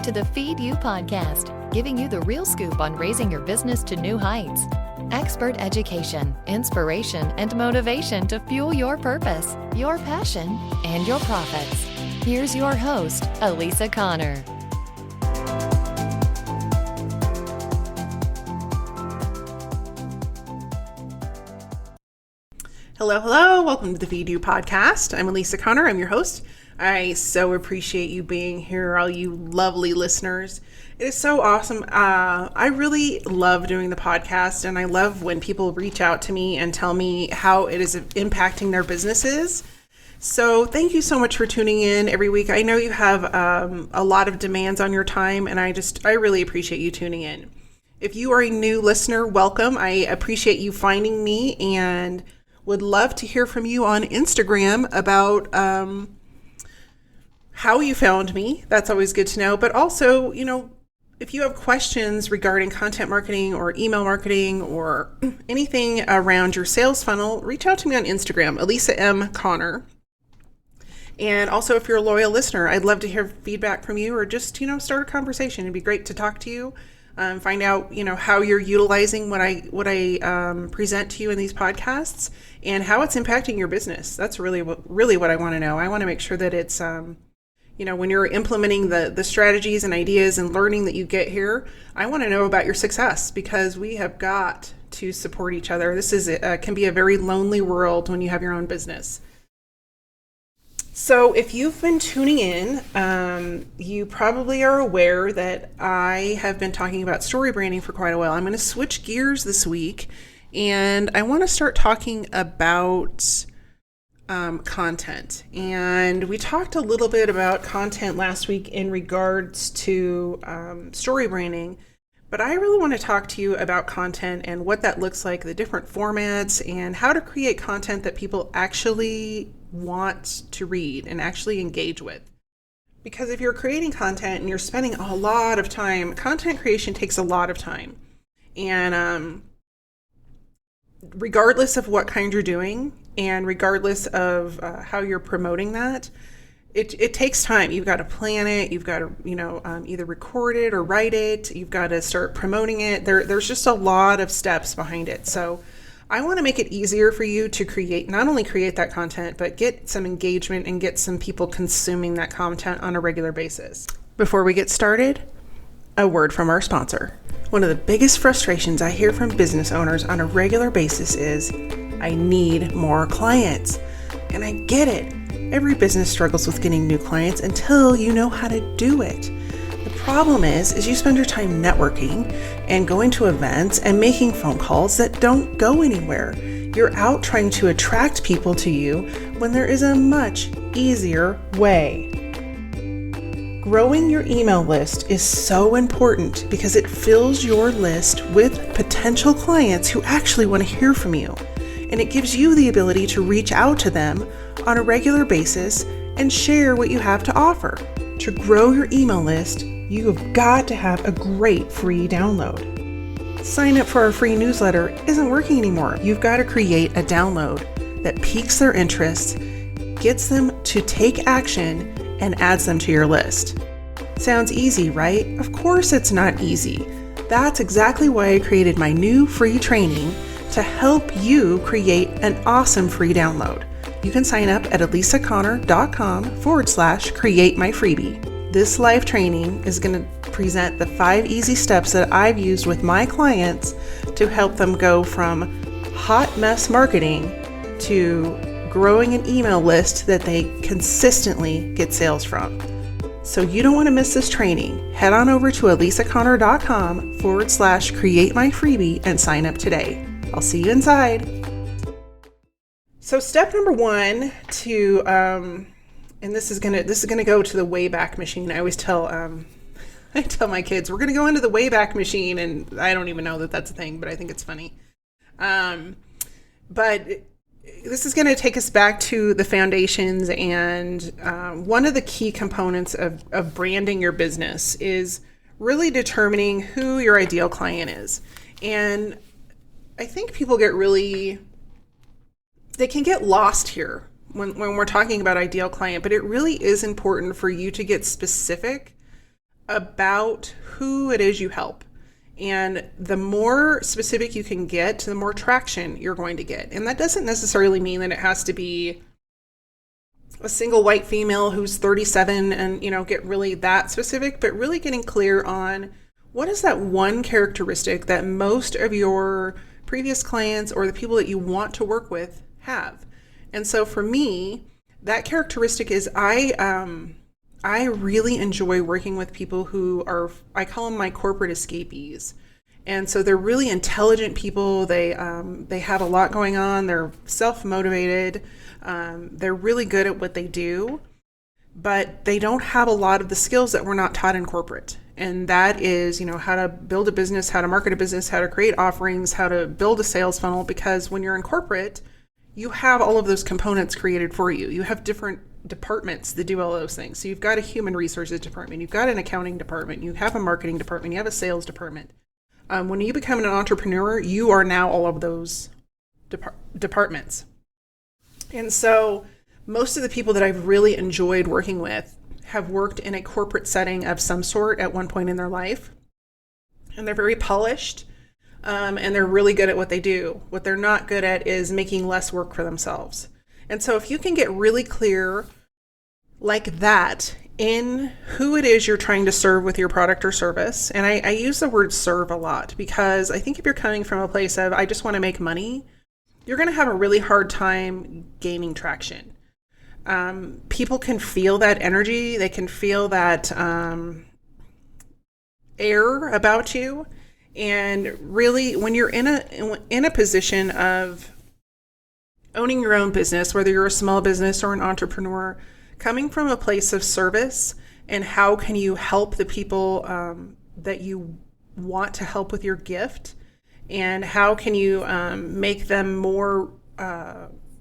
to the Feed You podcast, giving you the real scoop on raising your business to new heights. Expert education, inspiration, and motivation to fuel your purpose, your passion, and your profits. Here's your host, Elisa Connor. Hello. Welcome to the Feed You podcast. I'm Elisa Connor. I'm your host. I so appreciate you being here, all you lovely listeners. It is so awesome. I really love doing the podcast, and I love when people reach out to me and tell me how it is impacting their businesses. So thank you so much for tuning in every week. I know you have a lot of demands on your time, and I really appreciate you tuning in. If you are a new listener, welcome. I appreciate you finding me and would love to hear from you on Instagram about how you found me. That's always good to know. But also, if you have questions regarding content marketing or email marketing or anything around your sales funnel, reach out to me on Instagram, Elisa M. Connor. And also, if you're a loyal listener, I'd love to hear feedback from you or just, start a conversation. It'd be great to talk to you, find out, how you're utilizing what I present to you in these podcasts and how it's impacting your business. That's really what I want to know. I want to make sure that it's, when you're implementing the strategies and ideas and learning that you get here, I want to know about your success because we have got to support each other. This can be a very lonely world when you have your own business. So if you've been tuning in, you probably are aware that I have been talking about story branding for quite a while. I'm going to switch gears this week, and I want to start talking about content. And we talked a little bit about content last week in regards to story branding, but I really want to talk to you about content and what that looks like, the different formats, and how to create content that people actually want to read and actually engage with. Because if you're creating content and you're spending a lot of time, content creation takes a lot of time. And regardless of what kind you're doing and regardless of how you're promoting that, it takes time. You've got to plan it. You've got to, either record it or write it. You've got to start promoting it. There's just a lot of steps behind it. So I want to make it easier for you to not only create that content, but get some engagement and get some people consuming that content on a regular basis. Before we get started, a word from our sponsor. One of the biggest frustrations I hear from business owners on a regular basis is, I need more clients. And I get it. Every business struggles with getting new clients until you know how to do it. The problem is you spend your time networking and going to events and making phone calls that don't go anywhere. You're out trying to attract people to you when there is a much easier way. Growing your email list is so important because it fills your list with potential clients who actually want to hear from you. And it gives you the ability to reach out to them on a regular basis and share what you have to offer. To grow your email list, you have got to have a great free download. Sign up for our free newsletter isn't working anymore. You've got to create a download that piques their interest, gets them to take action, and adds them to your list. Sounds easy, right? Of course it's not easy. That's exactly why I created my new free training to help you create an awesome free download. You can sign up at elisaconnor.com/create my freebie. This live training is going to present the 5 easy steps that I've used with my clients to help them go from hot mess marketing to growing an email list that they consistently get sales from. So you don't want to miss this training. Head on over to elisaconnor.com/create my freebie and sign up today. I'll see you inside. So step number 1 and this is gonna go to the Wayback Machine. I always tell my kids we're gonna go into the Wayback Machine, and I don't even know that that's a thing, but I think it's funny. But this is gonna take us back to the foundations, and one of the key components of branding your business is really determining who your ideal client is. And I think people they can get lost here when we're talking about ideal client, but it really is important for you to get specific about who it is you help. And the more specific you can get, the more traction you're going to get. And that doesn't necessarily mean that it has to be a single white female who's 37 and, get really that specific, but really getting clear on what is that one characteristic that most of your previous clients or the people that you want to work with have. And so for me, that characteristic is I really enjoy working with people who are, I call them my corporate escapees. And so they're really intelligent people. They have a lot going on. They're self-motivated. They're really good at what they do, but they don't have a lot of the skills that we're not taught in corporate. And that is, how to build a business, how to market a business, how to create offerings, how to build a sales funnel. Because when you're in corporate, you have all of those components created for you. You have different departments that do all those things. So you've got a human resources department, you've got an accounting department, you have a marketing department, you have a sales department. When you become an entrepreneur, you are now all of those departments. And so most of the people that I've really enjoyed working with have worked in a corporate setting of some sort at one point in their life. And they're very polished, and they're really good at what they do. What they're not good at is making less work for themselves. And so if you can get really clear like that in who it is you're trying to serve with your product or service, and I use the word serve a lot because I think if you're coming from a place of, I just want to make money, you're going to have a really hard time gaining traction. People can feel that energy. They can feel that air about you. And really, when you're in a position of owning your own business, whether you're a small business or an entrepreneur, coming from a place of service and how can you help the people that you want to help with your gift, and how can you make them more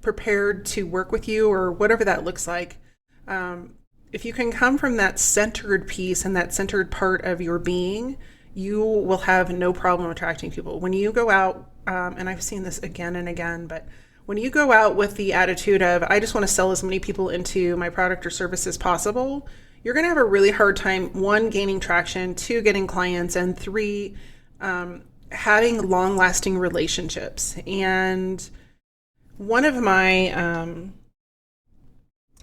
prepared to work with you, or whatever that looks like. If you can come from that centered piece and that centered part of your being, you will have no problem attracting people. When you go out, and I've seen this again and again, but when you go out with the attitude of, I just want to sell as many people into my product or service as possible, you're going to have a really hard time, 1, gaining traction, 2, getting clients, and 3, having long-lasting relationships. And one of my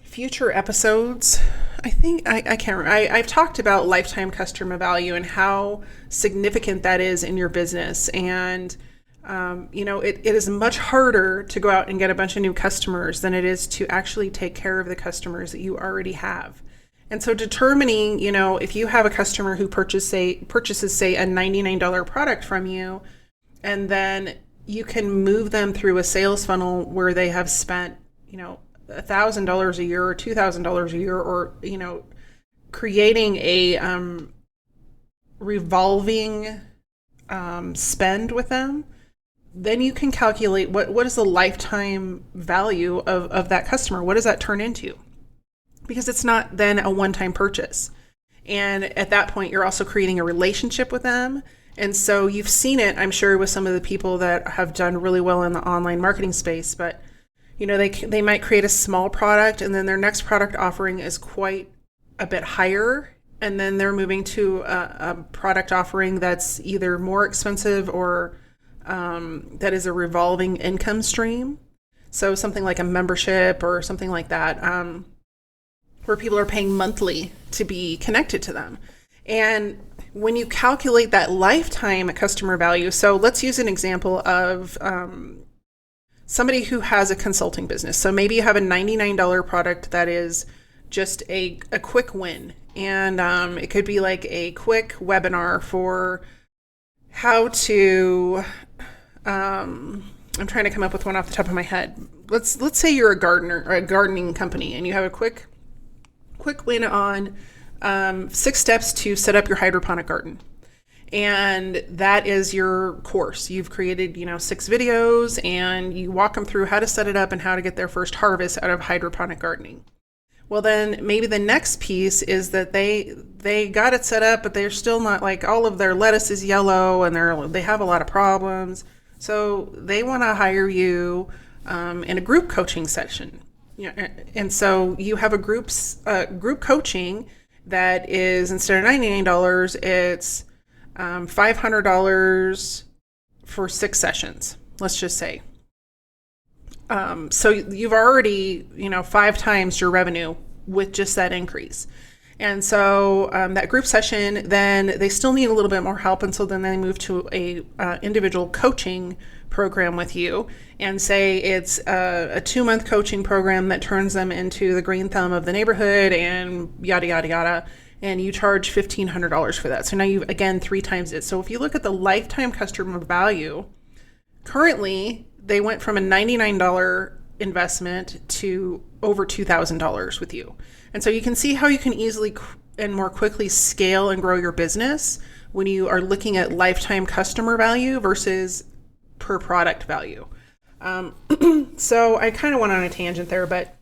future episodes, I think, I can't remember, I've talked about lifetime customer value and how significant that is in your business. And it is much harder to go out and get a bunch of new customers than it is to actually take care of the customers that you already have. And so determining, if you have a customer who purchases, say, a $99 product from you, and then you can move them through a sales funnel where they have spent, $1,000 a year or $2,000 a year, or, creating a revolving spend with them, then you can calculate what is the lifetime value of that customer. What does that turn into? Because it's not then a one-time purchase. And at that point, you're also creating a relationship with them. And so you've seen it, I'm sure, with some of the people that have done really well in the online marketing space. But, they might create a small product, and then their next product offering is quite a bit higher. And then they're moving to a product offering that's either more expensive or that is a revolving income stream. So something like a membership or something like that, where people are paying monthly to be connected to them. And when you calculate that lifetime customer value, so let's use an example of somebody who has a consulting business. So maybe you have a $99 product that is just a quick win. And it could be like a quick webinar for how to, I'm trying to come up with one off the top of my head. Let's say you're a gardener or a gardening company, and you have a quick win on 6 steps to set up your hydroponic garden. And that is your course. You've created, 6 videos, and you walk them through how to set it up and how to get their first harvest out of hydroponic gardening. Well, then maybe the next piece is that they got it set up, but they're still not, like, all of their lettuce is yellow and they have a lot of problems. So they want to hire you in a group coaching session. And so you have a group coaching, that is, instead of $99, it's $500 for 6 sessions, let's just say. So you've already, 5 times your revenue with just that increase. And so that group session, then they still need a little bit more help. And so then they move to a individual coaching program with you, and say it's a 2-month coaching program that turns them into the green thumb of the neighborhood and yada, yada, yada. And you charge $1,500 for that. So now you've, again, 3 times it. So if you look at the lifetime customer value, currently they went from a $99 investment to over $2,000 with you. And so you can see how you can easily and more quickly scale and grow your business when you are looking at lifetime customer value versus per product value. So I kind of went on a tangent there, but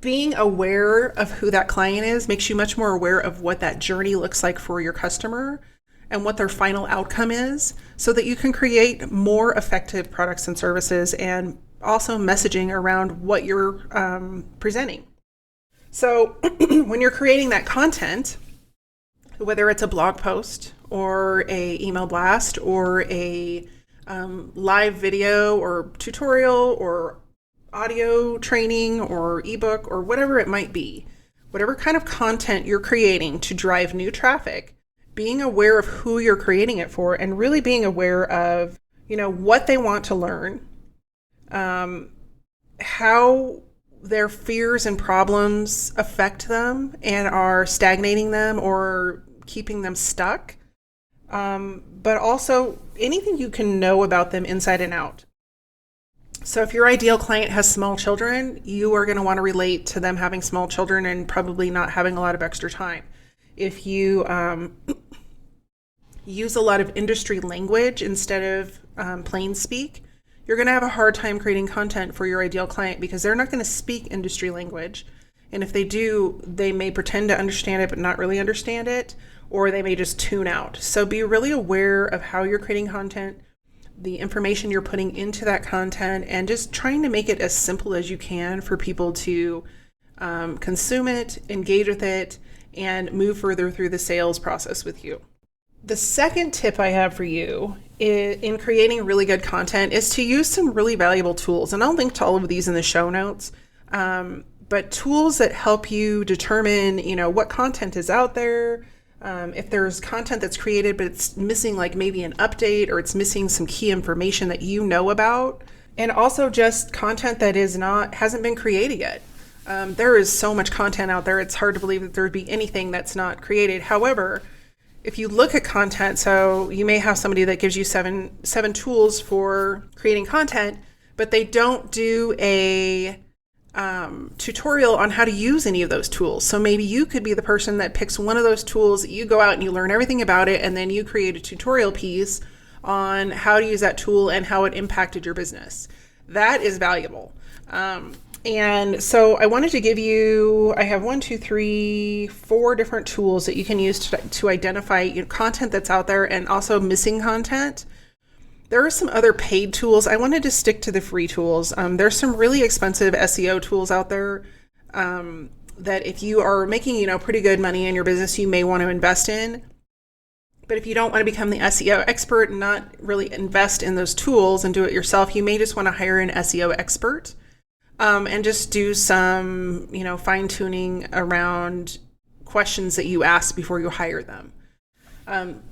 being aware of who that client is makes you much more aware of what that journey looks like for your customer and what their final outcome is, so that you can create more effective products and services, and also messaging around what you're presenting. So when you're creating that content, whether it's a blog post or a email blast or a live video or tutorial or audio training or ebook or whatever it might be, whatever kind of content you're creating to drive new traffic, being aware of who you're creating it for, and really being aware of, what they want to learn, how their fears and problems affect them and are stagnating them or keeping them stuck. But also anything you can know about them inside and out. So if your ideal client has small children, you are going to want to relate to them having small children and probably not having a lot of extra time. If you use a lot of industry language instead of plain speak, you're going to have a hard time creating content for your ideal client, because they're not going to speak industry language. And if they do, they may pretend to understand it but not really understand it, or they may just tune out. So be really aware of how you're creating content, the information you're putting into that content, and just trying to make it as simple as you can for people to consume it, engage with it, and move further through the sales process with you. The second tip I have for you in creating really good content is to use some really valuable tools. And I'll link to all of these in the show notes. But tools that help you determine, what content is out there. If there's content that's created, but it's missing like maybe an update, or it's missing some key information that you know about. And also just content that hasn't been created yet. There is so much content out there. It's hard to believe that there would be anything that's not created. However, if you look at content, so you may have somebody that gives you seven tools for creating content, but they don't do a tutorial on how to use any of those tools. So maybe you could be the person that picks one of those tools, you go out and you learn everything about it, and then you create a tutorial piece on how to use that tool and how it impacted your business. That is valuable. And so I wanted to give you, I have 4 different tools that you can use to identify content that's out there and also missing content. There are some other paid tools. I wanted to stick to the free tools. There's some really expensive SEO tools out there that if you are making, pretty good money in your business, you may want to invest in. But if you don't want to become the SEO expert and not really invest in those tools and do it yourself, you may just want to hire an SEO expert. And just do some, fine tuning around questions that you ask before you hire them.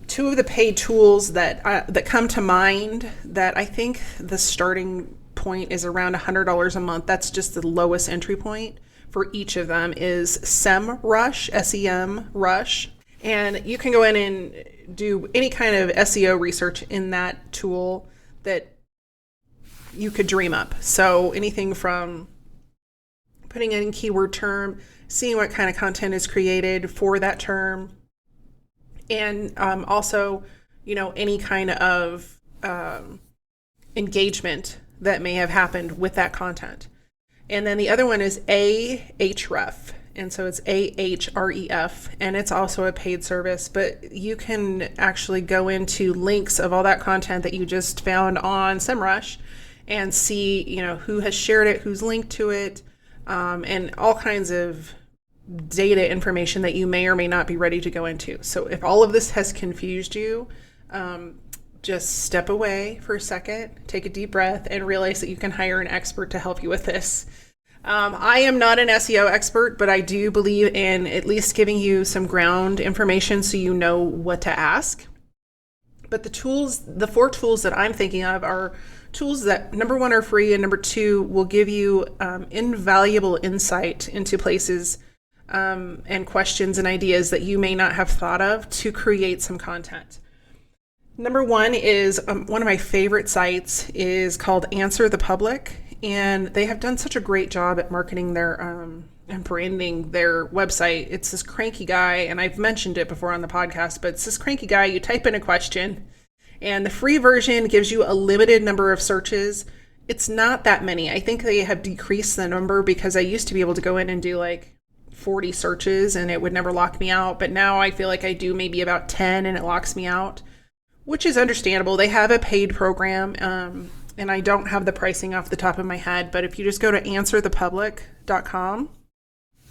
2 of the paid tools that come to mind that I think the starting point is around $100 a month. That's just the lowest entry point for each of them is SEMrush, SEMrush. And you can go in and do any kind of SEO research in that tool that you could dream up. So anything from putting in a keyword term, seeing what kind of content is created for that term, and also, any kind of engagement that may have happened with that content. And then the other one is Ahref. And so it's Ahref, and it's also a paid service, but you can actually go into links of all that content that you just found on SEMrush and see, who has shared it, who's linked to it, and all kinds of data information that you may or may not be ready to go into. So if all of this has confused you, just step away for a second, take a deep breath, and realize that you can hire an expert to help you with this. I am not an SEO expert, but I do believe in at least giving you some ground information so you know what to ask. But the 4 tools that I'm thinking of are tools that, number 1, are free, and number 2, will give you invaluable insight into places and questions and ideas that you may not have thought of to create some content. Number 1 is one of my favorite sites is called Answer the Public, and they have done such a great job at marketing their and branding their website. It's this cranky guy, and I've mentioned it before on the podcast, but it's this cranky guy. You type in a question, and the free version gives you a limited number of searches. It's not that many. I think they have decreased the number because I used to be able to go in and do like 40 searches and it would never lock me out. But now I feel like I do maybe about 10 and it locks me out, which is understandable. They have a paid program, and I don't have the pricing off the top of my head, but if you just go to answerthepublic.com,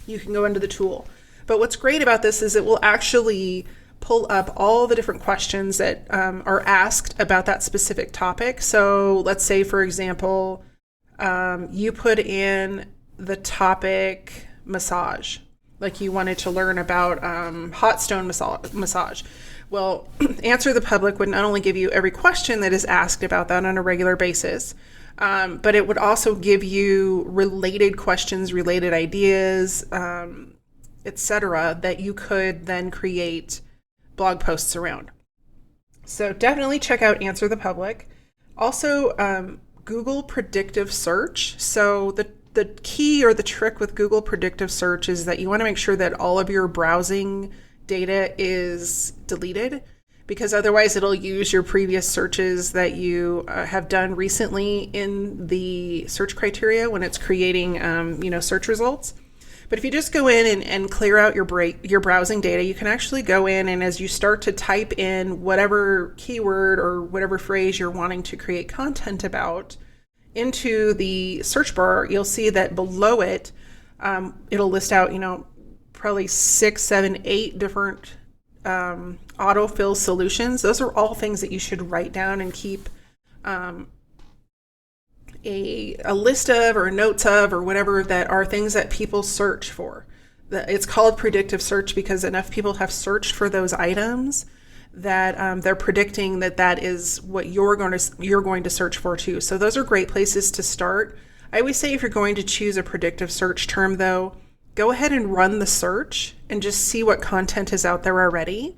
you can go into the tool. But what's great about this is it will actually pull up all the different questions that are asked about that specific topic. So let's say, for example, you put in the topic massage, like you wanted to learn about hot stone massage. Well, Answer the Public would not only give you every question that is asked about that on a regular basis, but it would also give you related questions, related ideas, etc., that you could then create blog posts around. So definitely check out Answer the Public. Also, Google Predictive Search. So the key or the trick with Google Predictive Search is that you want to make sure that all of your browsing data is deleted, because otherwise it'll use your previous searches that you have done recently in the search criteria when it's creating search results. But if you just go in and clear out your browsing data, you can actually go in, and as you start to type in whatever keyword or whatever phrase you're wanting to create content about into the search bar, you'll see that below it, it'll list out, probably 6, 7, 8 different autofill solutions. Those are all things that you should write down and keep a list of or notes of or whatever, that are things that people search for. It's called predictive search because enough people have searched for those items that they're predicting that is what you're going to search for too. So those are great places to start. I always say if you're going to choose a predictive search term, though, go ahead and run the search and just see what content is out there already.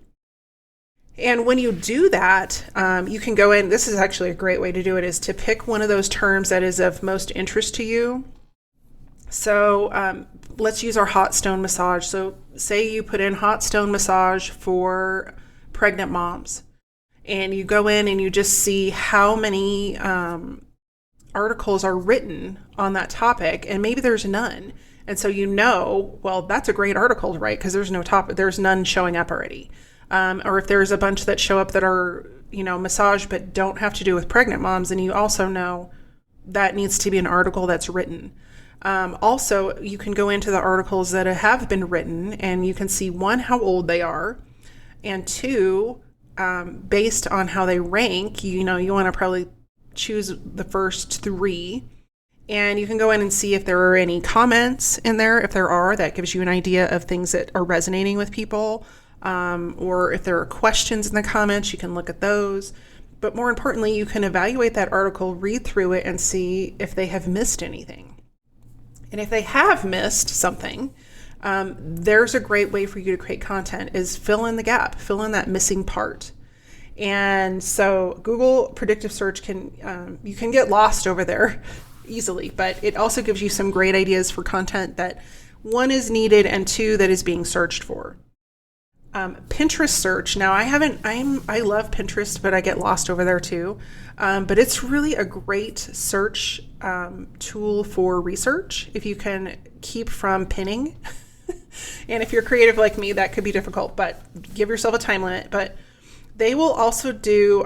And when you do that, you can go in. This is actually a great way to do it, is to pick one of those terms that is of most interest to you. So let's use our hot stone massage. So say you put in hot stone massage for pregnant moms, and you go in and you just see how many articles are written on that topic, and maybe there's none. And so well, that's a great article to write because there's none showing up already. Or if there's a bunch that show up that are, massage but don't have to do with pregnant moms, and you also know that needs to be an article that's written. Also, you can go into the articles that have been written, and you can see, 1, how old they are, and 2, based on how they rank, you want to probably choose the first 3. And you can go in and see if there are any comments in there. If there are, that gives you an idea of things that are resonating with people. Or if there are questions in the comments, you can look at those. But more importantly, you can evaluate that article, read through it, and see if they have missed anything. And if they have missed something, there's a great way for you to create content, is fill in the gap, fill in that missing part. And so Google Predictive Search you can get lost over there easily, but it also gives you some great ideas for content that, 1, is needed, and 2, that is being searched for. Pinterest search. Now I love Pinterest, but I get lost over there too. But it's really a great search tool for research if you can keep from pinning. And if you're creative like me, that could be difficult, but give yourself a time limit. But They will also do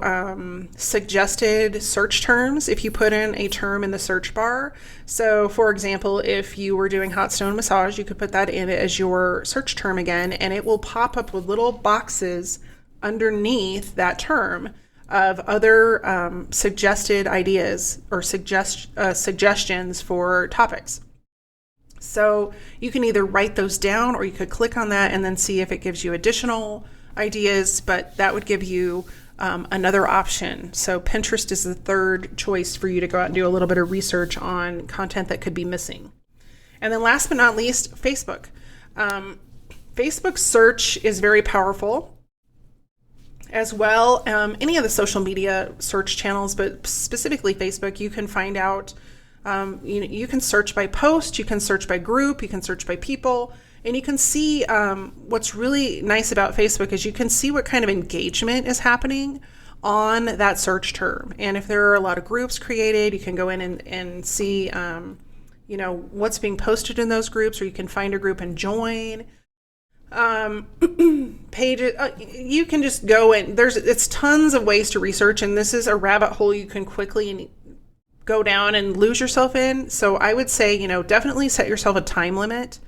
suggested search terms if you put in a term in the search bar. So, for example, if you were doing hot stone massage, you could put that in as your search term again, and it will pop up with little boxes underneath that term of other suggested ideas or suggestions for topics. So you can either write those down or you could click on that and then see if it gives you additional ideas, but that would give you another option. So Pinterest is the third choice for you to go out and do a little bit of research on content that could be missing. And then last but not least, Facebook. Facebook search is very powerful as well. Any of the social media search channels, but specifically Facebook, you can find out, you can search by post, you can search by group, you can search by people. And you can see what's really nice about Facebook is you can see what kind of engagement is happening on that search term. And if there are a lot of groups created, you can go in and see, what's being posted in those groups, or you can find a group and join. Pages, you can just go and it's tons of ways to research. And this is a rabbit hole you can quickly go down and lose yourself in. So I would say, definitely set yourself a time limit.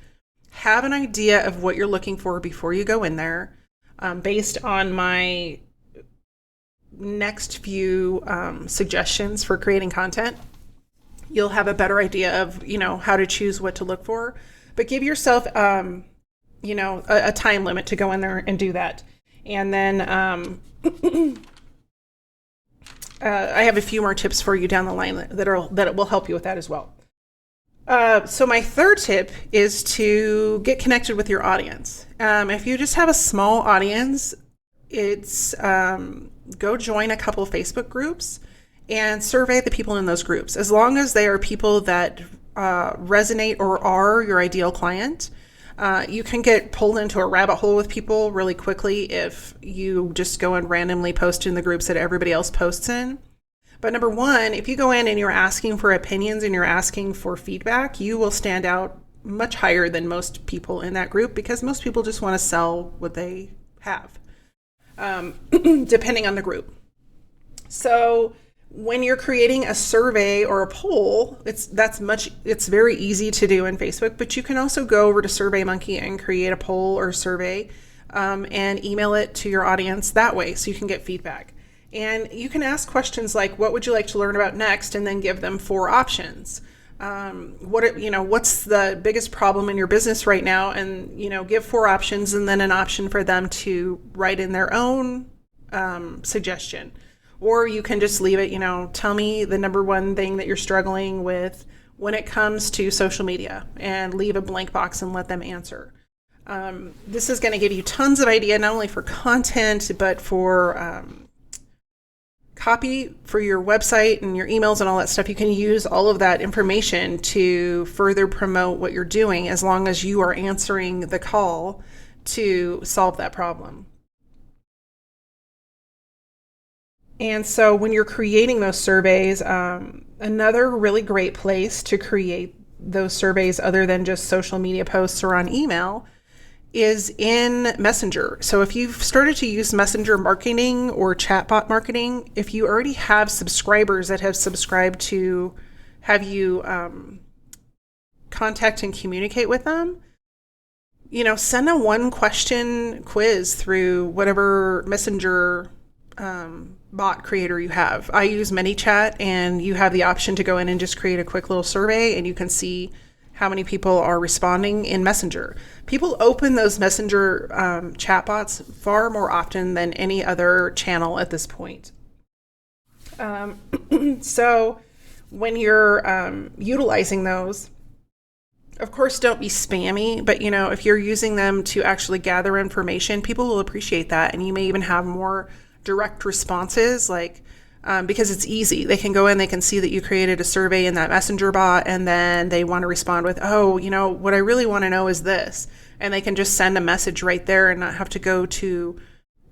Have an idea of what you're looking for before you go in there. Based on my next few suggestions for creating content, you'll have a better idea of, how to choose what to look for. But give yourself, a time limit to go in there and do that. And then I have a few more tips for you down the line that will help you with that as well. So my third tip is to get connected with your audience. If you just have a small audience, it's go join a couple of Facebook groups and survey the people in those groups. As long as they are people that resonate or are your ideal client, you can get pulled into a rabbit hole with people really quickly if you just go and randomly post in the groups that everybody else posts in. But number one, if you go in and you're asking for opinions and you're asking for feedback, you will stand out much higher than most people in that group, because most people just want to sell what they have, depending on the group. So when you're creating a survey or a poll, it's very easy to do in Facebook, but you can also go over to SurveyMonkey and create a poll or survey and email it to your audience that way so you can get feedback. And you can ask questions like, what would you like to learn about next? And then give them 4 options. What's the biggest problem in your business right now? And, give 4 options and then an option for them to write in their own suggestion. Or you can just leave it, tell me the number one thing that you're struggling with when it comes to social media, and leave a blank box and let them answer. This is going to give you tons of idea, not only for content, but for copy for your website and your emails and all that stuff. You can use all of that information to further promote what you're doing, as long as you are answering the call to solve that problem. And so when you're creating those surveys, another really great place to create those surveys, other than just social media posts or on email, is in Messenger. So if you've started to use Messenger marketing or chatbot marketing, if you already have subscribers that have subscribed to have you contact and communicate with them, send a 1-question quiz through whatever Messenger bot creator you have. I use ManyChat, and you have the option to go in and just create a quick little survey, and you can see how many people are responding in Messenger. People open those Messenger chatbots far more often than any other channel at this point. So when you're utilizing those, of course, don't be spammy, but if you're using them to actually gather information, people will appreciate that. And you may even have more direct responses, because it's easy. They can go in, they can see that you created a survey in that Messenger bot, and then they want to respond with, what I really want to know is this. And they can just send a message right there and not have to go to,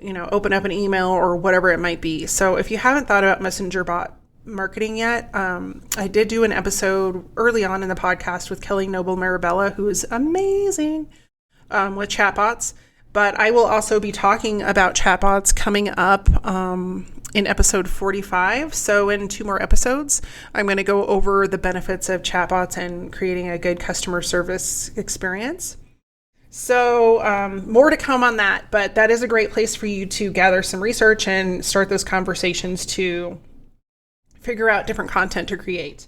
open up an email or whatever it might be. So if you haven't thought about Messenger bot marketing yet, I did do an episode early on in the podcast with Kelly Noble Marabella, who is amazing with chatbots. But I will also be talking about chatbots coming up in episode 45. So in 2 more episodes, I'm going to go over the benefits of chatbots and creating a good customer service experience. So more to come on that, but that is a great place for you to gather some research and start those conversations to figure out different content to create.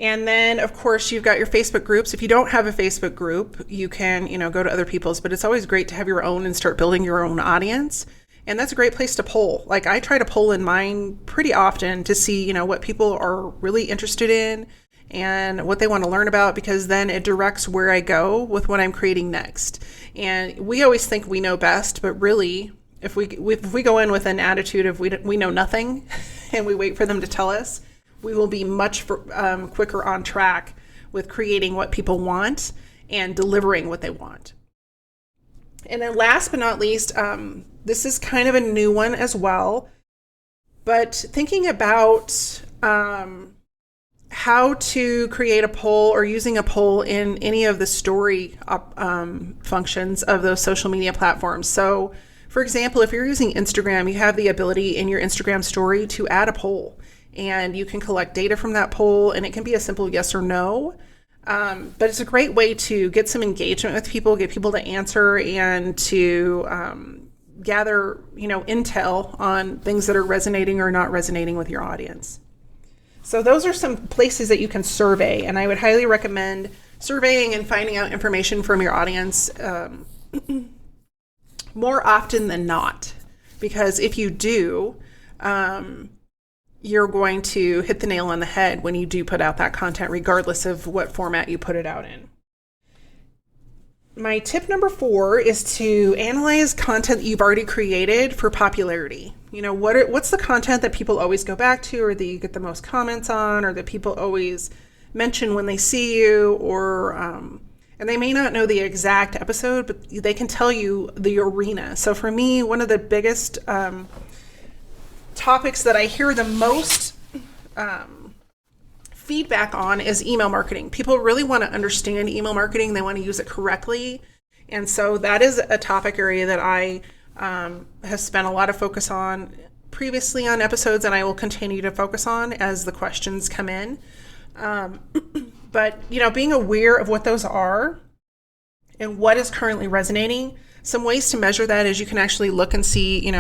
And then, of course, you've got your Facebook groups. If you don't have a Facebook group, you can, go to other people's, but it's always great to have your own and start building your own audience. And that's a great place to poll. Like, I try to poll in mine pretty often to see, what people are really interested in and what they want to learn about, because then it directs where I go with what I'm creating next. And we always think we know best, but really, if we go in with an attitude of we know nothing and we wait for them to tell us, we will be much quicker on track with creating what people want and delivering what they want. And then last but not least, this is kind of a new one as well, but thinking about how to create a poll or using a poll in any of the story functions of those social media platforms. So, for example, if you're using Instagram, you have the ability in your Instagram story to add a poll. And you can collect data from that poll, and it can be a simple yes or no. But it's a great way to get some engagement with people, get people to answer, and to gather, intel on things that are resonating or not resonating with your audience. So those are some places that you can survey, and I would highly recommend surveying and finding out information from your audience more often than not, because if you do, you're going to hit the nail on the head when you do put out that content, regardless of what format you put it out in. My tip number 4 is to analyze content that you've already created for popularity. What's the content that people always go back to, or that you get the most comments on, or that people always mention when they see you, or and they may not know the exact episode, but they can tell you the arena. So for me, one of the biggest topics that I hear the most feedback on is email marketing. People really want to understand email marketing. They want to use it correctly. And so that is a topic area that I have spent a lot of focus on previously on episodes, and I will continue to focus on as the questions come in. But, being aware of what those are and what is currently resonating, some ways to measure that is you can actually look and see,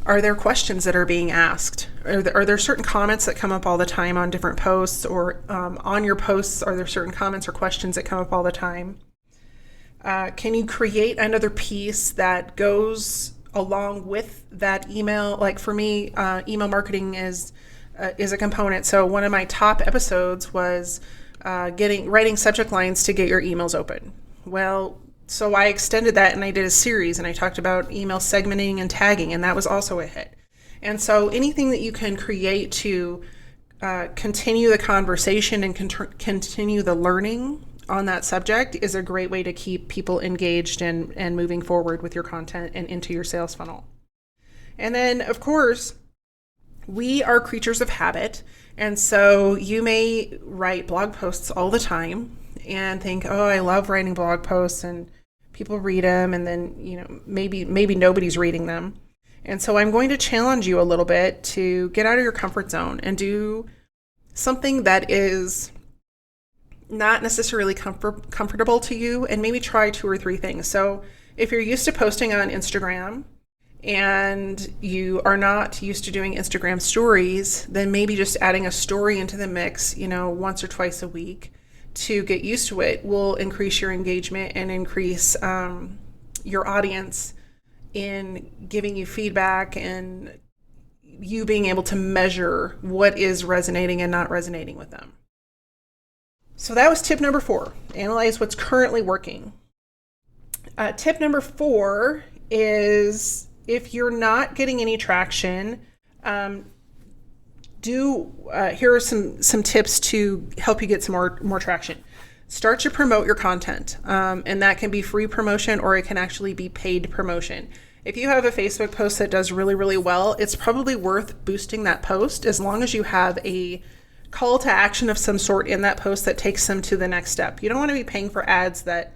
are there questions that are being asked? Are there certain comments that come up all the time on different posts, or on your posts, are there certain comments or questions that come up all the time? Can you create another piece that goes along with that email? Like for me, email marketing is a component. So one of my top episodes was writing subject lines to get your emails open. Well, so I extended that and I did a series, and I talked about email segmenting and tagging, and that was also a hit. And so anything that you can create to continue the conversation and continue the learning on that subject is a great way to keep people engaged and moving forward with your content and into your sales funnel. And then, of course, we are creatures of habit. And so you may write blog posts all the time and think, oh, I love writing blog posts, and people read them, and then, maybe nobody's reading them. And so I'm going to challenge you a little bit to get out of your comfort zone and do something that is not necessarily comfortable to you, and maybe try 2 or 3 things. So if you're used to posting on Instagram and you are not used to doing Instagram stories, then maybe just adding a story into the mix, once or twice a week to get used to it will increase your engagement and increase your audience in giving you feedback and you being able to measure what is resonating and not resonating with them. So that was tip number 4, analyze what's currently working. Tip number 4 is, if you're not getting any traction, here are some tips to help you get some more traction. Start to promote your content, and that can be free promotion, or it can actually be paid promotion. If you have a Facebook post that does really, really well, it's probably worth boosting that post, as long as you have a call to action of some sort in that post that takes them to the next step. You don't want to be paying for ads that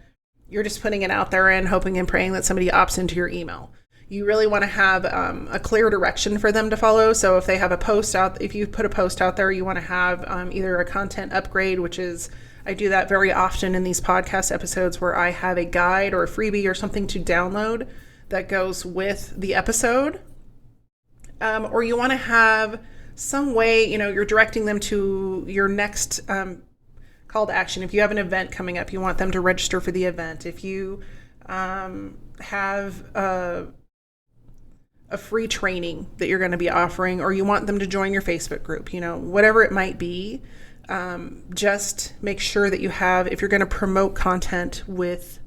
You're just putting it out there and hoping and praying that somebody opts into your email. You really want to have a clear direction for them to follow. So if they have a post out, if you put a post out there, you want to have either a content upgrade, which is, I do that very often in these podcast episodes where I have a guide or a freebie or something to download that goes with the episode. Or you want to have some way, you're directing them to your next call to action. If you have an event coming up, you want them to register for the event. If you have a free training that you're going to be offering, or you want them to join your Facebook group, whatever it might be, just make sure that you have, if you're going to promote content with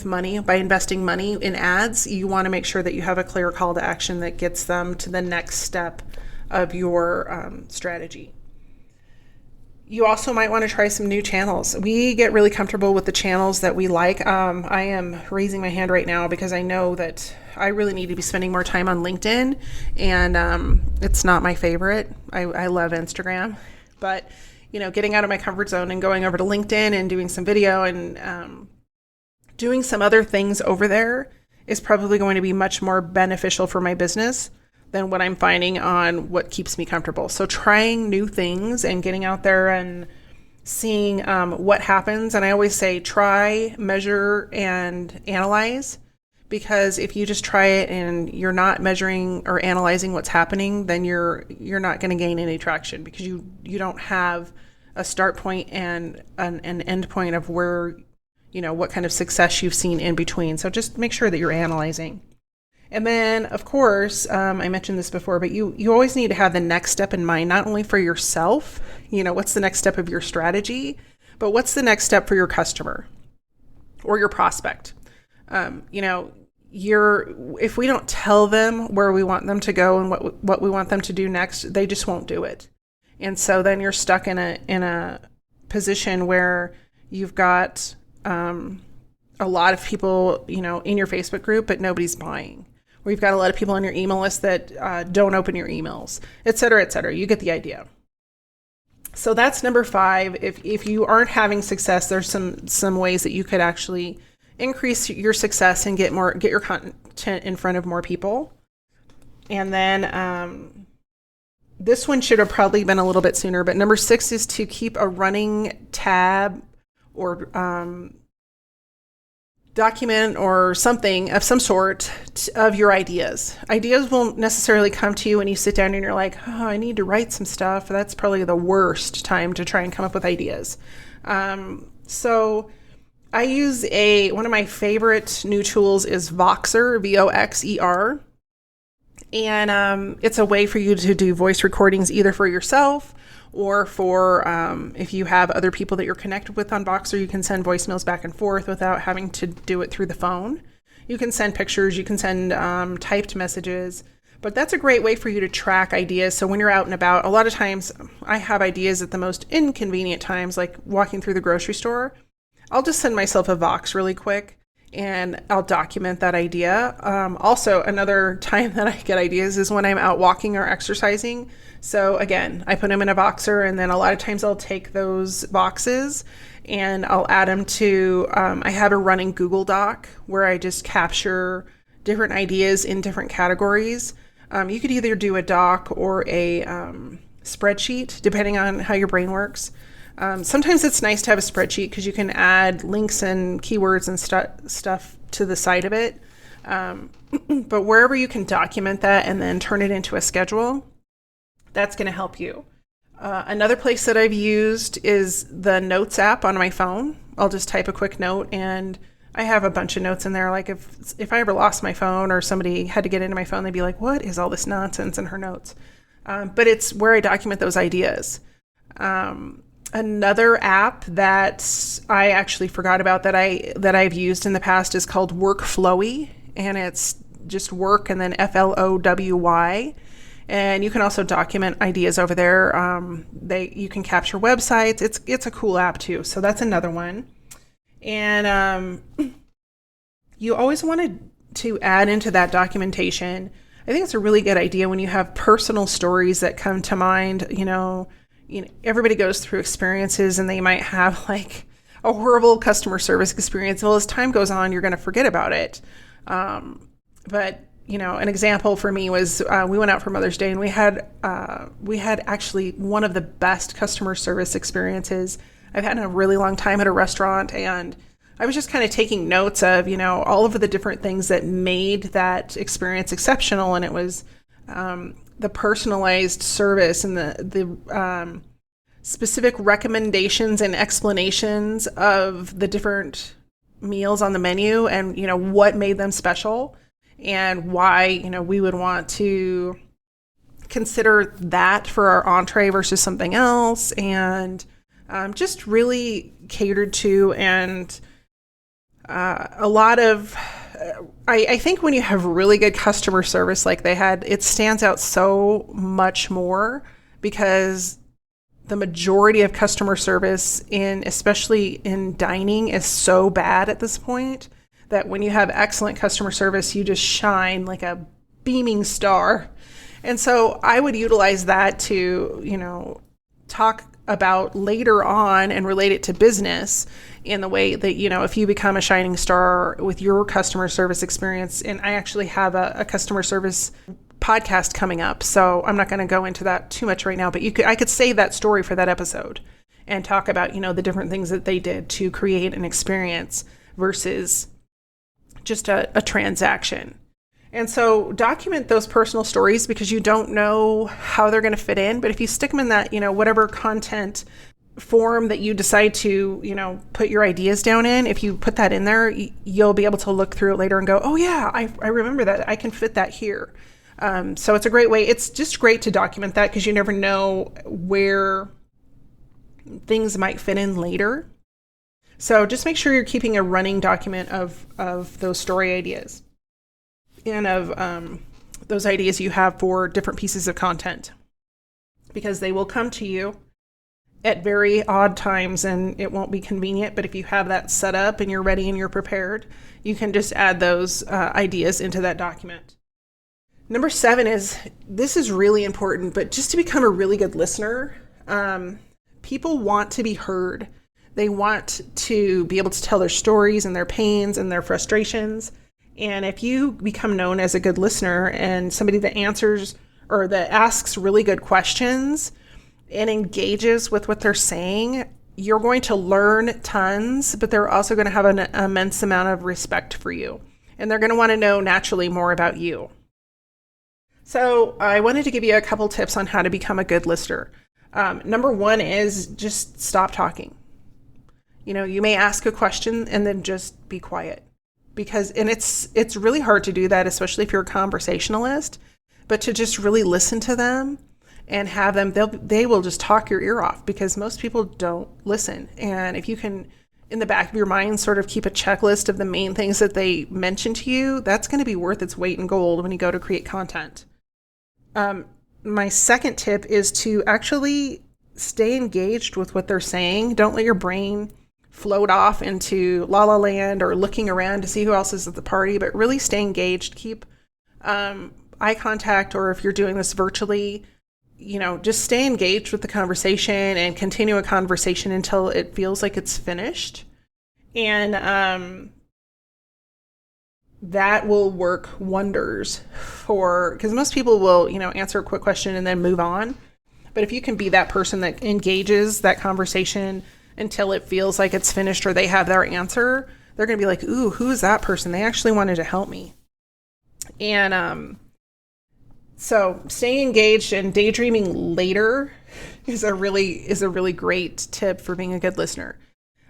money, by investing money in ads, you want to make sure that you have a clear call to action that gets them to the next step of your strategy. You also might want to try some new channels. We get really comfortable with the channels that we like. I am raising my hand right now because I know that I really need to be spending more time on LinkedIn, and it's not my favorite. I love Instagram, but getting out of my comfort zone and going over to LinkedIn and doing some video and doing some other things over there is probably going to be much more beneficial for my business than what I'm finding on what keeps me comfortable. So trying new things and getting out there and seeing what happens. And I always say, try, measure, and analyze, because if you just try it and you're not measuring or analyzing what's happening, then you're not going to gain any traction, because you don't have a start point and an end point of where, what kind of success you've seen in between. So just make sure that you're analyzing. And then, of course, I mentioned this before, but you always need to have the next step in mind, not only for yourself, what's the next step of your strategy, but what's the next step for your customer or your prospect. If we don't tell them where we want them to go and what we want them to do next, they just won't do it. And so then you're stuck in a position where you've got a lot of people, in your Facebook group, but nobody's buying. Or you've got a lot of people on your email list that don't open your emails, et cetera, et cetera. You get the idea. So that's number 5. If you aren't having success, there's some ways that you could actually increase your success and get your content in front of more people. And then this one should have probably been a little bit sooner, but number 6 is to keep a running tab or document or something of some sort of your ideas. Ideas won't necessarily come to you when you sit down and you're like, oh, I need to write some stuff. That's probably the worst time to try and come up with ideas. So I use one of my favorite new tools is Voxer, Voxer. And it's a way for you to do voice recordings either for yourself or for if you have other people that you're connected with on Voxer, you can send voicemails back and forth without having to do it through the phone. You can send pictures, you can send typed messages, but that's a great way for you to track ideas. So when you're out and about, a lot of times I have ideas at the most inconvenient times, like walking through the grocery store. I'll just send myself a Vox really quick and I'll document that idea. Also, another time that I get ideas is when I'm out walking or exercising. So again, I put them in a Voxer, and then a lot of times I'll take those boxes and I'll add them to, I have a running Google Doc where I just capture different ideas in different categories. You could either do a doc or a spreadsheet, depending on how your brain works. Sometimes it's nice to have a spreadsheet because you can add links and keywords and stuff to the side of it. But wherever you can document that and then turn it into a schedule, that's going to help you. Another place that I've used is the Notes app on my phone. I'll just type a quick note and I have a bunch of notes in there. Like if I ever lost my phone or somebody had to get into my phone, they'd be like, what is all this nonsense in her notes? But it's where I document those ideas. Another app that I actually forgot about that I've used in the past is called Workflowy, and it's just work and then FLOWY. And you can also document ideas over there. You can capture websites. It's a cool app too. So that's another one. And you always wanted to add into that documentation. I think it's a really good idea when you have personal stories that come to mind. Everybody goes through experiences and they might have like a horrible customer service experience, well, as time goes on, you're going to forget about it. But an example for me was we went out for Mother's Day, and we had actually one of the best customer service experiences I've had in a really long time at a restaurant. And I was just kind of taking notes of, all of the different things that made that experience exceptional. And it was the personalized service and the specific recommendations and explanations of the different meals on the menu, and, what made them special and why, we would want to consider that for our entree versus something else, and just really catered to. And a lot of, I think when you have really good customer service like they had, it stands out so much more, because the majority of customer service especially in dining, is so bad at this point that when you have excellent customer service, you just shine like a beaming star. And so I would utilize that to, talk about later on and relate it to business in the way that, if you become a shining star with your customer service experience. And I actually have a customer service podcast coming up, so I'm not going to go into that too much right now, but I could save that story for that episode and talk about, the different things that they did to create an experience versus just a transaction. And so document those personal stories, because you don't know how they're going to fit in. But if you stick them in that, whatever content form that you decide to, put your ideas down in, if you put that in there, you'll be able to look through it later and go, oh yeah, I remember that. I can fit that here. So it's a great way. It's just great to document that, because you never know where things might fit in later. So just make sure you're keeping a running document of those story ideas and of those ideas you have for different pieces of content, because they will come to you at very odd times and it won't be convenient. But if you have that set up and you're ready and you're prepared, you can just add those ideas into that document. Number 7 this is really important, but just to become a really good listener. People want to be heard. They want to be able to tell their stories and their pains and their frustrations. And if you become known as a good listener and somebody that answers or that asks really good questions and engages with what they're saying, you're going to learn tons, but they're also going to have an immense amount of respect for you. And they're going to want to know naturally more about you. So I wanted to give you a couple tips on how to become a good listener. Number 1 is just stop talking. You may ask a question and then just be quiet, and it's really hard to do that, especially if you're a conversationalist, but to just really listen to them and have them, they will just talk your ear off, because most people don't listen. And if you can, in the back of your mind, sort of keep a checklist of the main things that they mention to you, that's going to be worth its weight in gold when you go to create content. My second tip is to actually stay engaged with what they're saying. Don't let your brain float off into la la land or looking around to see who else is at the party, but really stay engaged. Keep eye contact, or if you're doing this virtually, just stay engaged with the conversation and continue a conversation until it feels like it's finished. And that will work wonders because most people will, answer a quick question and then move on. But if you can be that person that engages that conversation until it feels like it's finished or they have their answer, they're going to be like, ooh, who is that person? They actually wanted to help me. And so staying engaged and daydreaming later is a really great tip for being a good listener.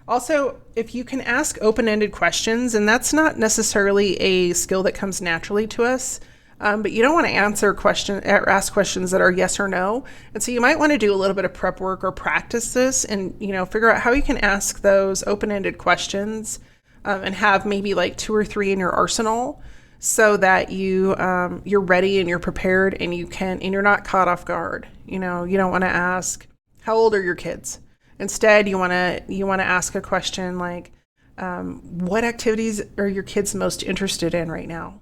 Also, if you can ask open-ended questions, and that's not necessarily a skill that comes naturally to us, but you don't want to ask questions that are yes or no. And so you might want to do a little bit of prep work or practice this and, figure out how you can ask those open-ended questions and have maybe like 2 or 3 in your arsenal so that you're ready and you're prepared and you're not caught off guard. You don't want to ask, how old are your kids? Instead, you want to ask a question like, what activities are your kids most interested in right now?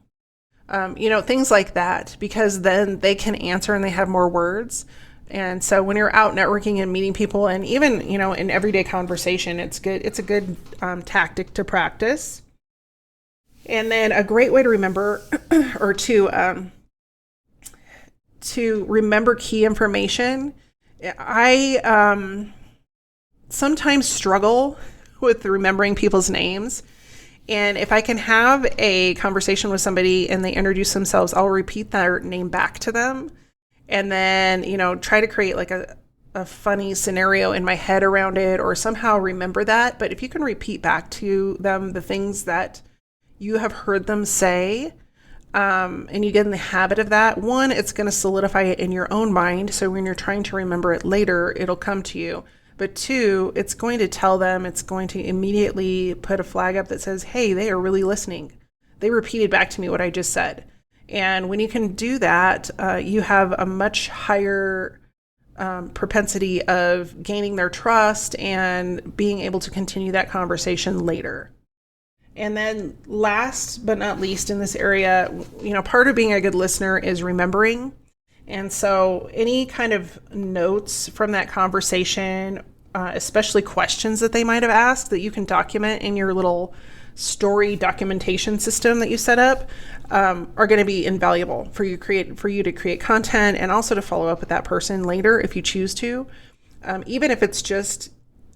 Things like that, because then they can answer and they have more words. And so when you're out networking and meeting people, and even, in everyday conversation, it's good. It's a good tactic to practice. And then a great way to remember or to remember key information. I sometimes struggle with remembering people's names. And if I can have a conversation with somebody and they introduce themselves, I'll repeat their name back to them. And then, try to create like a funny scenario in my head around it, or somehow remember that. But if you can repeat back to them the things that you have heard them say, and you get in the habit of that, one, it's going to solidify it in your own mind. So when you're trying to remember it later, it'll come to you. But two, it's going to tell them, it's going to immediately put a flag up that says, hey, they are really listening. They repeated back to me what I just said. And when you can do that, you have a much higher propensity of gaining their trust and being able to continue that conversation later. And then last but not least in this area, part of being a good listener is remembering. And so any kind of notes from that conversation, especially questions that they might have asked that you can document in your little story documentation system that you set up, are going to be invaluable for you to create content, and also to follow up with that person later if you choose to. Even if it's just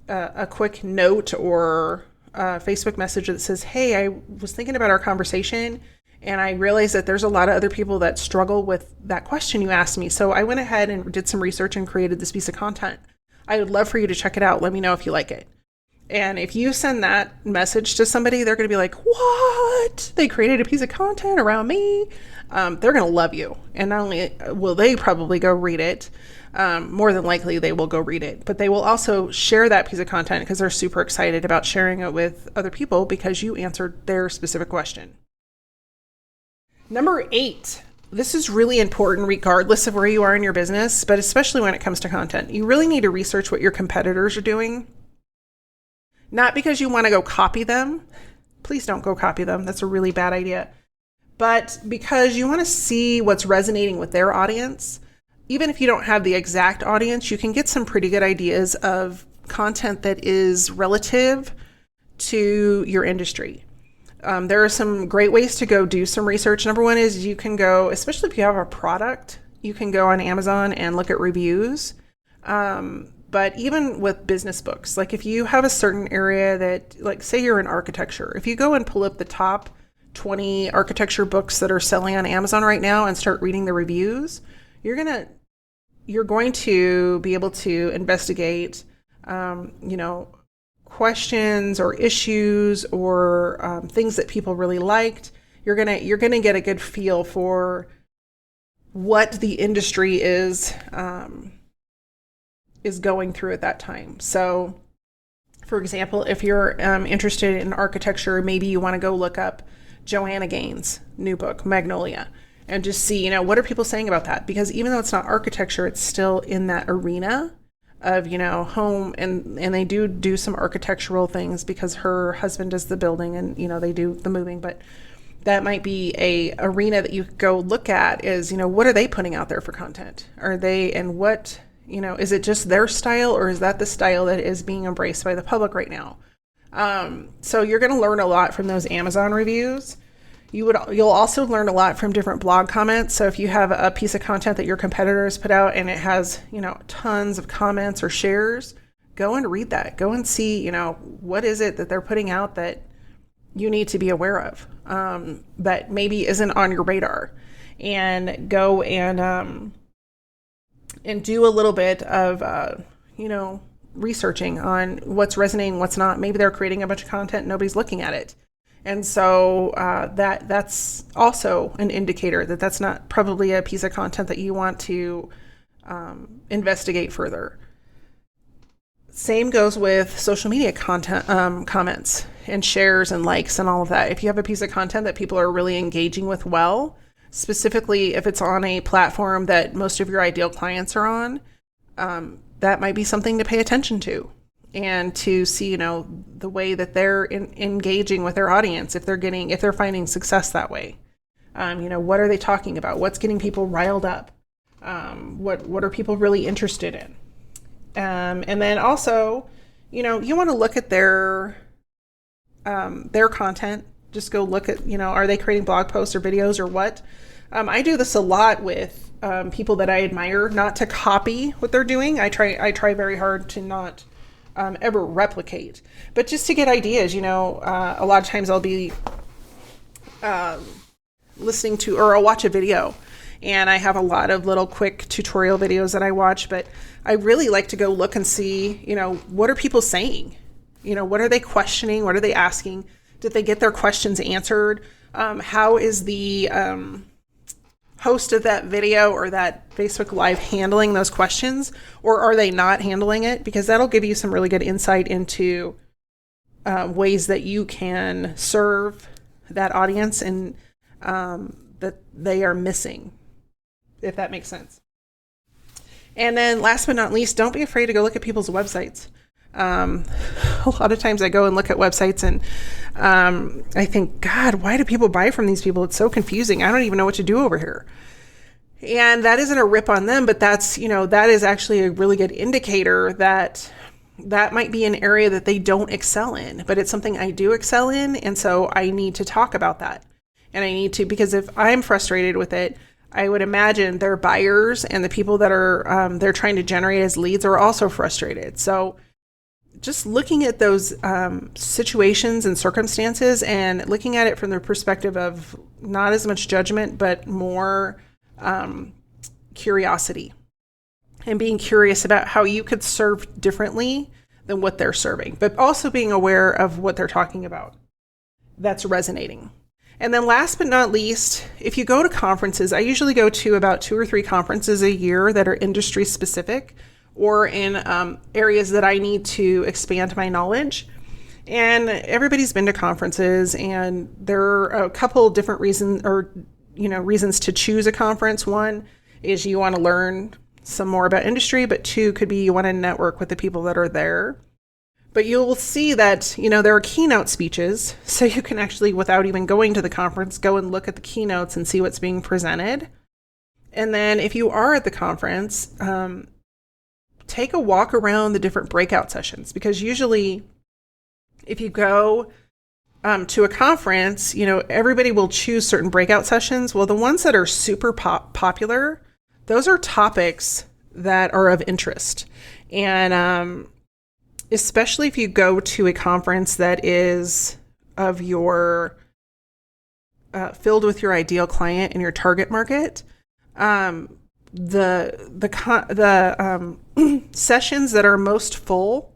a quick note or a Facebook message that says, hey, I was thinking about our conversation and I realized that there's a lot of other people that struggle with that question you asked me. So I went ahead and did some research and created this piece of content. I would love for you to check it out. Let me know if you like it. And if you send that message to somebody, they're going to be like, what? They created a piece of content around me. They're going to love you. And not only will they probably go read it, more than likely they will go read it, but they will also share that piece of content because they're super excited about sharing it with other people because you answered their specific question. Number 8, this is really important regardless of where you are in your business, but especially when it comes to content. You really need to research what your competitors are doing. Not because you want to go copy them. Please don't go copy them. That's a really bad idea. But because you want to see what's resonating with their audience. Even if you don't have the exact audience, you can get some pretty good ideas of content that is relative to your industry. There are some great ways to go do some research. Number one is you can go, especially if you have a product, you can go on Amazon and look at reviews. But even with business books, like if you have a certain area that, like say you're in architecture, if you go and pull up the top 20 architecture books that are selling on Amazon right now and start reading the reviews, you're going to be able to investigate, questions or issues or things that people really liked. You're gonna get a good feel for what the industry is going through at that time. So, for example, if you're interested in architecture, maybe you want to go look up Joanna Gaines' new book, Magnolia, and just see, what are people saying about that? Because even though it's not architecture, it's still in that arena of, home, and they do some architectural things because her husband does the building and, they do the moving. But that might be a arena that you go look at is, what are they putting out there for content? Are they, and what, is it just their style, or is that the style that is being embraced by the public right now? So you're going to learn a lot from those Amazon reviews. You'll also learn a lot from different blog comments. So if you have a piece of content that your competitors put out and it has, tons of comments or shares, go and read that. Go and see, what is it that they're putting out that you need to be aware of, that maybe isn't on your radar, and go and do a little bit of, researching on what's resonating, what's not. Maybe they're creating a bunch of content, nobody's looking at it. And so that's also an indicator that that's not probably a piece of content that you want to investigate further. Same goes with social media content, comments and shares and likes and all of that. If you have a piece of content that people are really engaging with well, specifically if it's on a platform that most of your ideal clients are on, that might be something to pay attention to. And to see, the way that they're engaging with their audience, if they're finding success that way. What are they talking about? What's getting people riled up? What are people really interested in? And then also, you want to look at their content. Just go look at, are they creating blog posts or videos or what? I do this a lot with people that I admire, not to copy what they're doing. I try very hard to not ever replicate, but just to get ideas. A lot of times I'll be listening to, or I'll watch a video, and I have a lot of little quick tutorial videos that I watch, but I really like to go look and see, what are people saying? What are they questioning? What are they asking? Did they get their questions answered? How is the host of that video or that Facebook Live handling those questions? Or are they not handling it? Because that'll give you some really good insight into ways that you can serve that audience and that they are missing, if that makes sense. And then last but not least, don't be afraid to go look at people's websites. A lot of times I go and look at websites and I think, God, why do people buy from these people? It's so confusing. I don't even know what to do over here. And that isn't a rip on them, but that's, that is actually a really good indicator that might be an area that they don't excel in, but it's something I do excel in. And so I need to talk about that. And I need to, because if I'm frustrated with it, I would imagine their buyers and the people that are they're trying to generate as leads are also frustrated. So just looking at those situations and circumstances and looking at it from the perspective of not as much judgment, but more curiosity, and being curious about how you could serve differently than what they're serving, but also being aware of what they're talking about that's resonating. And then last but not least, if you go to conferences, I usually go to about 2 or 3 conferences a year that are industry specific or in areas that I need to expand my knowledge. And everybody's been to conferences, and there are a couple different reasons to choose a conference. One is you want to learn some more about industry, but 2 could be you want to network with the people that are there. But you'll see that, there are keynote speeches, so you can actually, without even going to the conference, go and look at the keynotes and see what's being presented. And then if you are at the conference, take a walk around the different breakout sessions, because usually if you go to a conference, everybody will choose certain breakout sessions. Well, the ones that are super popular, those are topics that are of interest. And especially if you go to a conference that is of your filled with your ideal client and your target market, the sessions that are most full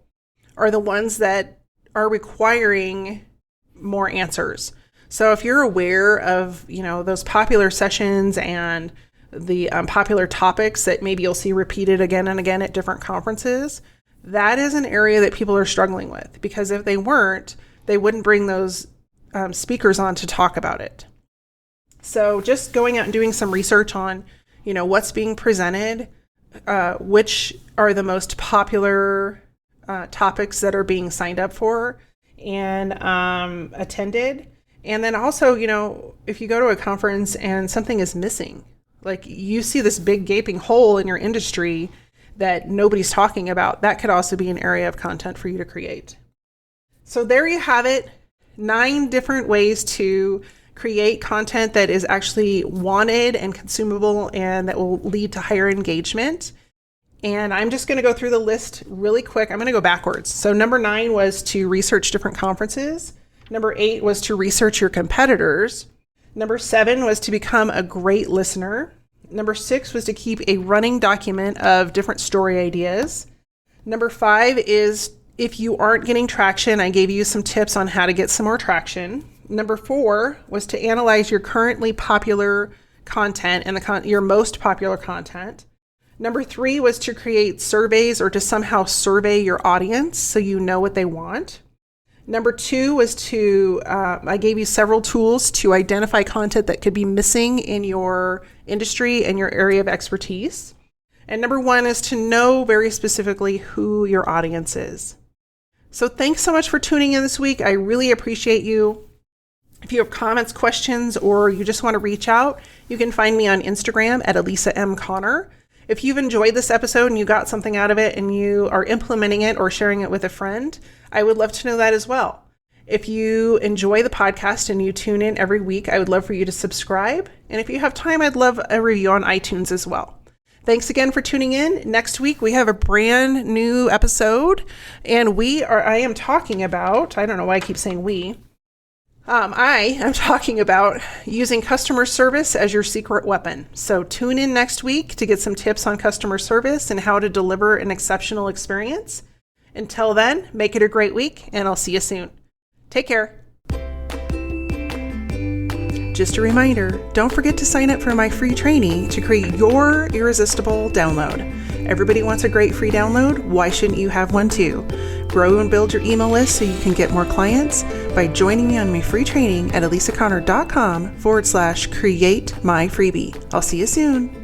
are the ones that are requiring more answers. So if you're aware of, those popular sessions and the popular topics that maybe you'll see repeated again and again at different conferences, that is an area that people are struggling with, because if they weren't, they wouldn't bring those speakers on to talk about it. So just going out and doing some research on, what's being presented, which are the most popular topics that are being signed up for and attended. And then also, if you go to a conference and something is missing, like you see this big gaping hole in your industry that nobody's talking about, that could also be an area of content for you to create. So there you have it, 9 different ways to create content that is actually wanted and consumable and that will lead to higher engagement. And I'm just going to go through the list really quick. I'm going to go backwards. So number 9 was to research different conferences. Number 8 was to research your competitors. Number 7 was to become a great listener. Number 6 was to keep a running document of different story ideas. Number 5 is, if you aren't getting traction, I gave you some tips on how to get some more traction. Number 4 was to analyze your currently popular content and your most popular content. Number 3 was to create surveys or to somehow survey your audience so you know what they want. Number 2 was to, I gave you several tools to identify content that could be missing in your industry and your area of expertise. And number 1 is to know very specifically who your audience is. So thanks so much for tuning in this week. I really appreciate you. If you have comments, questions, or you just want to reach out, you can find me on Instagram at Elisa M. Connor. If you've enjoyed this episode and you got something out of it and you are implementing it or sharing it with a friend, I would love to know that as well. If you enjoy the podcast and you tune in every week, I would love for you to subscribe. And if you have time, I'd love a review on iTunes as well. Thanks again for tuning in. Next week, we have a brand new episode, and I am talking about, I don't know why I keep saying we. I am talking about using customer service as your secret weapon. So tune in next week to get some tips on customer service and how to deliver an exceptional experience. Until then, make it a great week, and I'll see you soon. Take care. Just a reminder, don't forget to sign up for my free training to create your irresistible download. Everybody wants a great free download. Why shouldn't you have one too? Grow and build your email list so you can get more clients by joining me on my free training at elisaconnor.com/create my freebie. I'll see you soon.